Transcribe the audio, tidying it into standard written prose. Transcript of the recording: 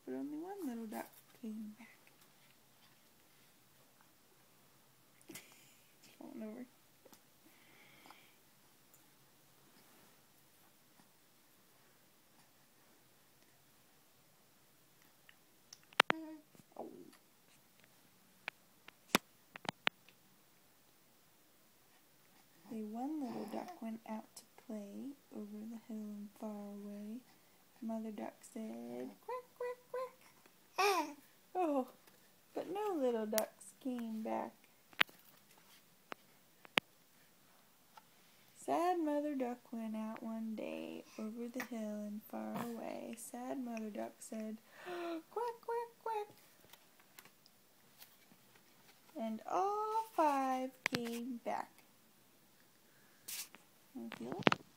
But only one little duck came back. Falling over. Oh. One little duck went out to play over the hill and far away. Mother duck said, quack, quack, quack. Oh, but no little ducks came back. Sad Mother Duck went out one day over the hill and far away. Sad Mother Duck said, quack, quack, quack. And all 5 came back. Want to feel it?